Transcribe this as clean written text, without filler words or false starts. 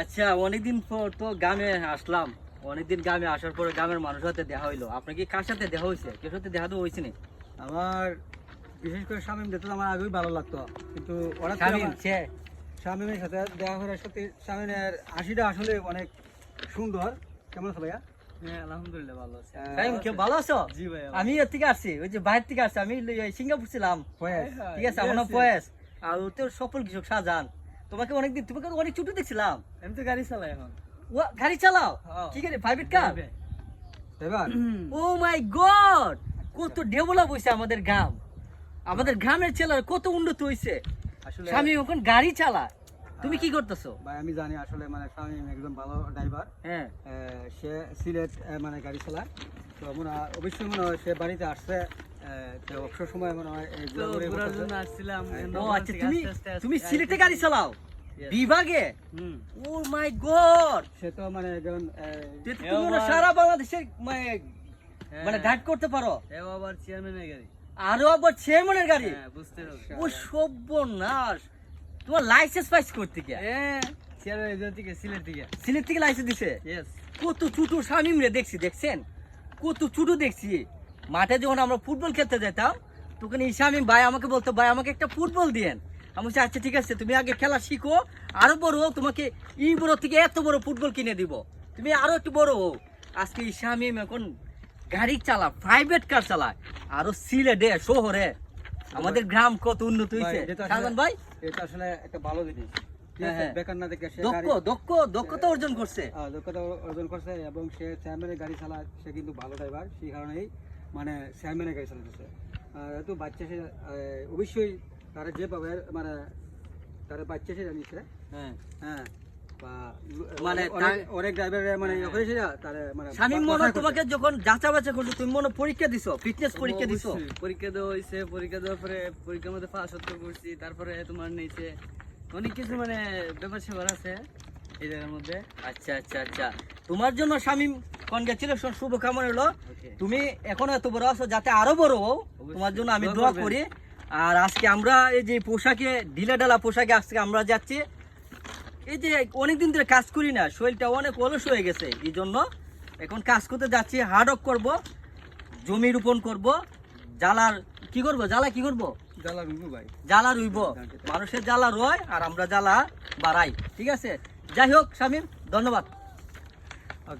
আচ্ছা, অনেকদিন পর তো গ্রামে আসলাম। অনেকদিন গ্রামে আসার পরে গ্রামের মানুষের সাথে দেখা হইলো। আপনার কি কার সাথে দেখা হয়েছে? কেউ সাথে দেখা তো হয়েছে না? আমার বিশেষ করে শামীম দেখতে আমার আগেই ভালো লাগতো, কিন্তু হঠাৎ করে শামীম, সে শামীমের সাথে দেখা করে সত্যি শামীমের হাসিটা আসলে অনেক সুন্দর। কেমন আছো ভাইয়া? হ্যাঁ, আলহামদুলিল্লাহ ভালো আছি। শামীম, কেউ ভালো আছো? জি ভাই, আমি এর থেকে আসছি, ওই যে বাইরে থেকে আসছি। আমি সিঙ্গাপুর ছিলাম, ফয়েজ। ঠিক আছে? আমার নাম ফয়েজ। আর ও তো সফল কৃষক শাহজাহান। তোমাকে অনেক ছোট দেখছিলাম। আমি তো গাড়ি চালাই এখন। ও গাড়ি চালাও? হ্যাঁ। কি গাড়ি? Private car? এবার ও মাই গড, কত ডেভেলপ হয়েছে আমাদের গ্রাম। আমাদের গ্রামের ছেলেরা কত উন্নত হয়েছে। আসলে স্বামী এখন গাড়ি চালা, তুমি কি করতেছো? ভাই আমি জানি আসলে মানে শামীম একজন ভালো ড্রাইভার। হ্যাঁ, সে সিলেট মানে গাড়ি চালায়। তো মনে হয় অবশ্যই মনে হয় সে বাড়িতে আসছে, তো অবসর সময় মনে হয় এই তো ঘোরাঘুরি ঘোরার করতেছে। জন্য আসছিলাম। ও আচ্ছা, তুমি সিলেটে গাড়ি চালাও? Yes. বিভাগে? হুম। ও মাই গড, সে তো মানে একজন তুমি মনে হয় সারা বাংলাদেশে মানে গাইড করতে পারো। এও আবার চেয়ারম্যানের গাড়ি। আরো আবার চেয়ারম্যানের গাড়ি? হ্যাঁ, বুঝতে পারছি। ও সর্বনাশ, তোমার লাইসেন্স পাইছ করতে গিয়া? হ্যাঁ, চেয়ারম্যানের থেকে সিলেট থেকে। সিলেট থেকে লাইসেন্স দিছে? ইয়েস। কত ছোট শামীম রে দেখছি, দেখছেন কত ছোট দেখছি। মাঠে যখন আমরা ফুটবল খেলতে যেতাম তখন এই শামীম ভাই আমাকে বলতো, ভাই আমাকে একটা ফুটবল দিয়েন। আমি বলছি আচ্ছা ঠিক আছে, তুমি আগে খেলা শিখো, আরো বড় হও, তোমাকে এই বড় থেকে এত বড় ফুটবল কিনে দিব, তুমি আরো একটু বড় হও। আজকে এই শামীম এখন গাড়ি চালা, প্রাইভেট কার চালায়, আরো সিলেটে শহরে। আমাদের গ্রাম কত উন্নত হয়েছে শাহজাহান ভাই। এটা আসলে একটা ভালো জিনিস। ঠিক হ্যাঁ, আছে, হ্যাঁ। বেকার না দেখে সে দক্ষতা অর্জন করছে। দক্ষতা অর্জন করছে এবং সে চেয়ারম্যানের গাড়ি চালায়। সে কিন্তু ভালো ড্রাইভার, সেই কারণেই মানে চেয়ারম্যানের গাড়ি চালাতেছে। যেহেতু বাচ্চা সে অবশ্যই তারা যেভাবে মানে তারা বাচ্চা সে জানিয়েছে। হ্যাঁ, হ্যাঁ, বা মানে অনেক ড্রাইভার মানে হয়েছে তারা মানে শামীম মনে হয় তোমাকে যখন যাচা বাচা করছো, তুমি মনে হয় পরীক্ষা দিছো, ফিটনেস পরীক্ষা দিছো? অবশ্যই। পরীক্ষা দেওয়া হয়েছে, পরীক্ষা দেওয়ার পরে পরীক্ষার মধ্যে পাস করছি। তারপরে তোমার নিচে অনেক কিছু মানে ব্যাপার স্যাপার আছে এই জায়গার মধ্যে। আচ্ছা আচ্ছা আচ্ছা, তোমার জন্য শামীম কনগ্রাচুলেশন, শুভকামনা হলো। ওকে। তুমি এখনো এত বড় আছো, যাতে আরো বড় হও, তোমার জন্য আমি দোয়া দোয়া করবেন। করি। আর আজকে আমরা এই যে পোশাকে, ঢিলা ঢালা পোশাকে আজকে আমরা যাচ্ছি। এই যে অনেকদিন ধরে কাজ করি না, শরীরটা অনেক অলস হয়ে গেছে, এই জন্য এখন কাজ করতে যাচ্ছি। হার্ড ওয়ার্ক করবো, জমি রোপণ করবো, জ্বালার কি করবো, জ্বালা কি করবো, জ্বালা রুবু ভাই। জ্বালা রুইব। মানুষের জ্বালা রয় আর আমরা জ্বালা বাড়াই, ঠিক আছে? যাই হোক শামীম, ধন্যবাদ।